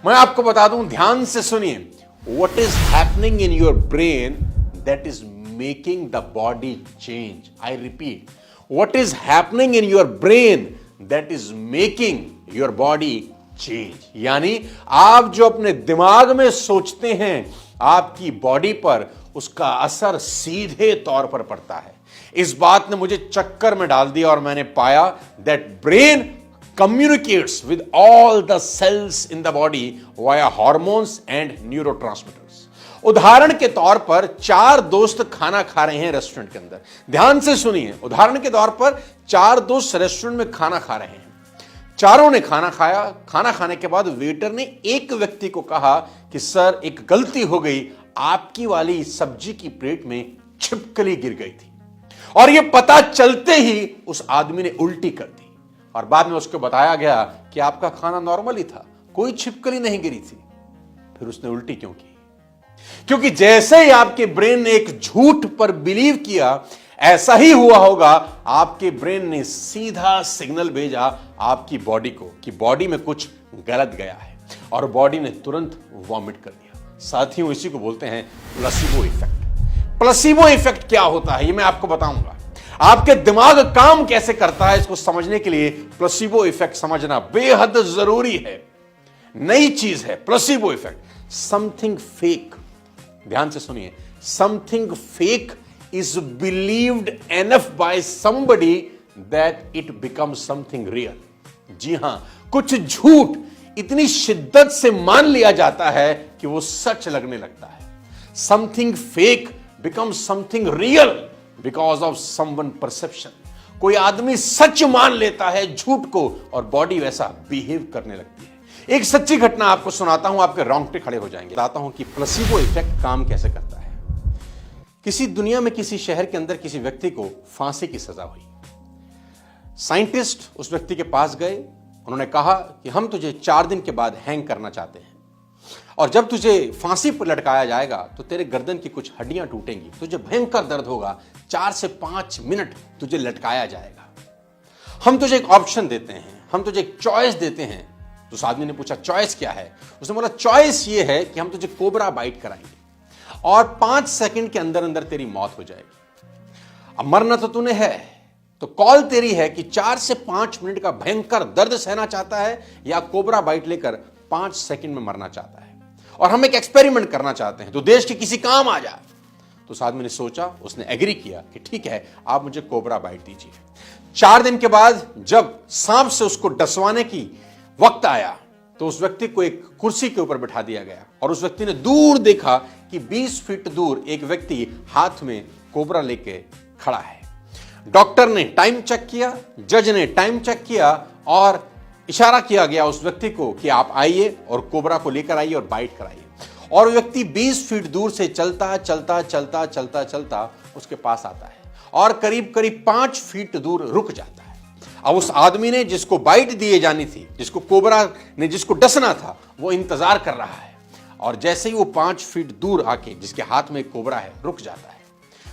मैं आपको बता दूं, ध्यान से सुनिए, what is happening in your brain that is making the body change. I repeat, what is happening in your brain that is making your body change. यानी आप जो अपने दिमाग में सोचते हैं, आपकी बॉडी पर उसका असर सीधे तौर पर पड़ता है। इस बात ने मुझे चक्कर में डाल दिया और मैंने पाया that brain communicates with all the cells in the body via hormones and neurotransmitters। उदाहरण के तौर पर 4 दोस्त खाना खा रहे हैं रेस्टोरेंट के अंदर। ध्यान से सुनिए, उदाहरण के तौर पर 4 दोस्त रेस्टोरेंट में खाना खा रहे हैं। चारों ने खाना खाया। खाना खाने के बाद वेटर ने एक व्यक्ति को कहा कि सर, एक गलती हो गई, आपकी वाली सब्जी की प्लेट में छिपकली गिर गई थी। और यह पता चलते ही उस आदमी ने उल्टी कर दी और बाद में उसको बताया गया कि आपका खाना नॉर्मल ही था, कोई छिपकली नहीं गिरी थी। फिर उसने उल्टी क्यों की? क्योंकि जैसे ही आपके ब्रेन ने एक झूठ पर बिलीव किया, ऐसा ही हुआ होगा, आपके ब्रेन ने सीधा सिग्नल भेजा आपकी बॉडी को कि बॉडी में कुछ गलत गया है और बॉडी ने तुरंत वॉमिट कर दिया। साथियों, इसी को बोलते हैं प्लेसिबो इफेक्ट। प्लेसिबो इफेक्ट क्या होता है, ये मैं आपको बताऊंगा। आपके दिमाग काम कैसे करता है, इसको समझने के लिए प्लेसिबो इफेक्ट समझना बेहद जरूरी है। नई चीज है प्लेसिबो इफेक्ट, समथिंग फेक। ध्यान से सुनिए, something fake is believed enough by somebody that it becomes something real. जी हां, कुछ झूठ इतनी शिद्दत से मान लिया जाता है कि वो सच लगने लगता है। Something fake becomes something real because of someone perception. कोई आदमी सच मान लेता है झूठ को और बॉडी वैसा बिहेव करने लगती है। एक सच्ची घटना आपको सुनाता हूं, आपके रोंगटे खड़े हो जाएंगे। बताता हूं कि प्लेसिबो इफेक्ट काम कैसे करता है। किसी दुनिया में किसी शहर के अंदर किसी व्यक्ति को फांसी की सजा हुई। साइंटिस्ट उस व्यक्ति के पास गए, उन्होंने कहा कि हम तुझे 4 दिन के बाद हैंग करना चाहते हैं और जब तुझे फांसी पर लटकाया जाएगा तो तेरे गर्दन की कुछ हड्डियां टूटेंगी, तुझे भयंकर दर्द होगा, 4 से 5 मिनट तुझे लटकाया जाएगा। हम तुझे एक ऑप्शन देते हैं, हम तुझे एक चॉइस देते हैं। तो उस आदमी ने पूछा, चॉइस क्या है? उसने बोला, चॉइस ये है कि हम तुझे कोबरा बाइट कराएंगे और 5 सेकंड के अंदर अंदर तेरी मौत हो जाएगी। अब मरना तो तूने है, तो कॉल तेरी है कि 4 से 5 मिनट का भयंकर दर्द सहना चाहता है या कोबरा बाइट लेकर 5 सेकंड में मरना चाहता है। और हम एक एक्सपेरिमेंट करना चाहते हैं तो देश के किसी काम आ जाए। तो उस आदमी ने सोचा, उसने एग्री किया कि ठीक है, आप मुझे कोबरा बाइट दीजिए। 4 दिन के बाद जब सांप से उसको डसवाने की वक्त आया तो उस व्यक्ति को एक कुर्सी के ऊपर बिठा दिया गया और उस व्यक्ति ने दूर देखा कि 20 फीट दूर एक व्यक्ति हाथ में कोबरा लेके खड़ा है। डॉक्टर ने टाइम चेक किया, जज ने टाइम चेक किया और इशारा किया गया उस व्यक्ति को कि आप आइए और कोबरा को लेकर आइए और बाइट कराइए। और व्यक्ति 20 फीट दूर से चलता चलता चलता चलता चलता उसके पास आता है और करीब करीब 5 फीट दूर रुक जाता है। अब उस आदमी ने जिसको बाइट दिए जानी थी, जिसको कोबरा ने जिसको डसना था, वो इंतजार कर रहा है और जैसे ही वो 5 फीट दूर आके जिसके हाथ में कोबरा है रुक जाता है,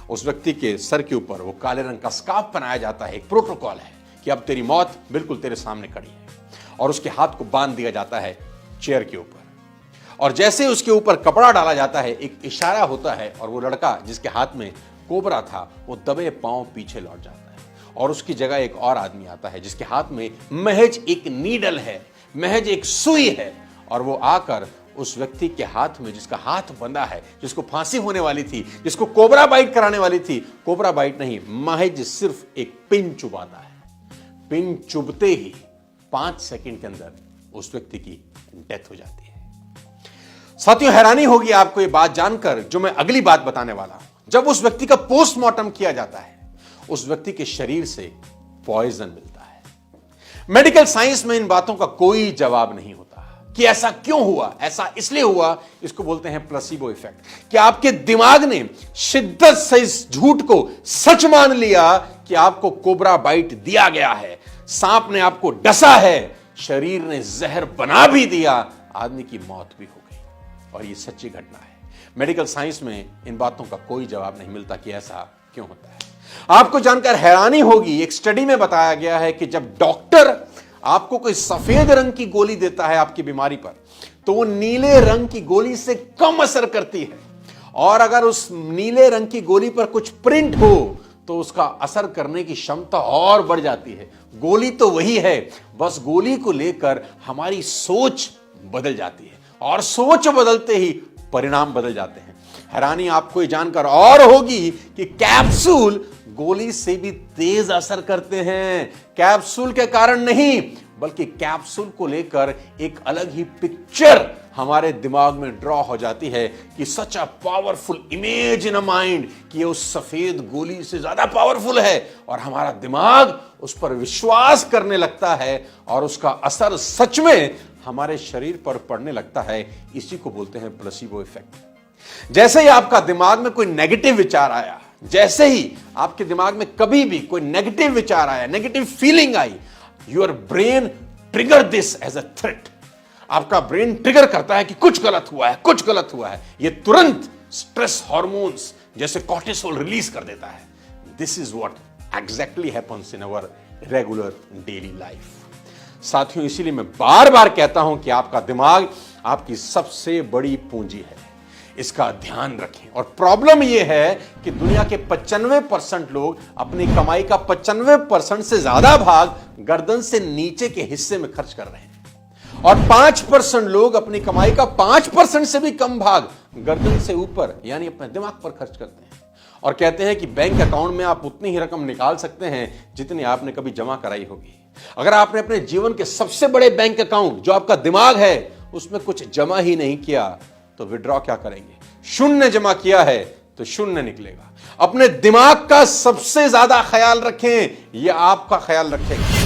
उस व्यक्ति के सर के ऊपर वो काले रंग का स्कार्फ बनाया जाता है। एक प्रोटोकॉल है कि अब तेरी मौत बिल्कुल तेरे सामने खड़ी है और उसके हाथ को बांध दिया जाता है चेयर के ऊपर और जैसे उसके ऊपर कपड़ा डाला जाता है, एक इशारा होता है और वो लड़का जिसके हाथ में कोबरा था वो दबे पांव पीछे लौट जाता है और उसकी जगह एक और आदमी आता है जिसके हाथ में महज एक नीडल है, महज एक सुई है और वो आकर उस व्यक्ति के हाथ में, जिसका हाथ बंधा है, जिसको फांसी होने वाली थी, जिसको कोबरा बाइट कराने वाली थी, कोबरा बाइट नहीं, महज सिर्फ एक पिन चुभाता है। पिन चुभते ही 5 सेकंड के अंदर उस व्यक्ति की डेथ हो जाती है। साथियों, हैरानी होगी आपको ये बात जानकर जो मैं अगली बात बताने वाला हूं। जब उस व्यक्ति का पोस्टमार्टम किया जाता है, उस व्यक्ति के शरीर से पॉइजन मिलता है। मेडिकल साइंस में इन बातों का कोई जवाब नहीं होता कि ऐसा क्यों हुआ, ऐसा इसलिए हुआ। इसको बोलते हैं प्लेसिबो इफेक्ट। कि आपके दिमाग ने शिद्दत से इस झूठ को सच मान लिया कि आपको कोबरा बाइट दिया गया है, सांप ने आपको डसा है, शरीर ने जहर बना भी दिया, आदमी की मौत भी हो गई। और ये सच्ची घटना है। मेडिकल साइंस में इन बातों का कोई जवाब नहीं मिलता कि ऐसा क्यों होता है। आपको जानकर हैरानी होगी, एक स्टडी में बताया गया है कि जब डॉक्टर आपको कोई सफेद रंग की गोली देता है आपकी बीमारी पर, तो वो नीले रंग की गोली से कम असर करती है। और अगर उस नीले रंग की गोली पर कुछ प्रिंट हो तो उसका असर करने की क्षमता और बढ़ जाती है। गोली तो वही है, बस गोली को लेकर हमारी सोच बदल जाती है, और सोच बदलते ही परिणाम बदल जाते हैं। हैरानी आपको ये जानकर और होगी कि कैप्सूल गोली से भी तेज असर करते हैं। कैप्सूल के कारण नहीं, बल्कि कैप्सूल को लेकर एक अलग ही पिक्चर हमारे दिमाग में ड्रॉ हो जाती है कि सच a powerful image in a mind, कि ये उस सफेद गोली से ज्यादा पावरफुल है, और हमारा दिमाग उस पर विश्वास करने लगता है और उसका असर सच में हमारे शरीर पर पड़ने लगता है। इसी को बोलते हैं प्लेसिबो इफेक्ट। जैसे ही आपका दिमाग में कोई नेगेटिव विचार आया, जैसे ही आपके दिमाग में कभी भी कोई नेगेटिव विचार आया, नेगेटिव फीलिंग आई, your brain trigger this as a threat. आपका ब्रेन ट्रिगर करता है कि कुछ गलत हुआ है, कुछ गलत हुआ है। ये तुरंत स्ट्रेस हार्मोन्स जैसे कॉर्टिसोल रिलीज कर देता है। This is what exactly happens in our regular daily life. साथियों, इसीलिए मैं बार बार कहता हूं कि आपका दिमाग आपकी सबसे बड़ी पूंजी है, इसका ध्यान रखें। और प्रॉब्लम यह है कि दुनिया के 95% लोग अपनी कमाई का 95% से ज्यादा भाग गर्दन से नीचे के हिस्से में खर्च कर रहे हैं, और 5% लोग अपनी कमाई का 5% से भी कम भाग गर्दन से ऊपर यानी अपने दिमाग पर खर्च करते हैं। और कहते हैं कि बैंक अकाउंट में आप उतनी ही रकम निकाल सकते हैं जितनी आपने कभी जमा कराई होगी। अगर आपने अपने जीवन के सबसे बड़े बैंक अकाउंट जो आपका दिमाग है उसमें कुछ जमा ही नहीं किया तो विड्रॉ क्या करेंगे? शून्य जमा किया है तो शून्य निकलेगा। अपने दिमाग का सबसे ज्यादा ख्याल रखें, यह आपका ख्याल रखेगा।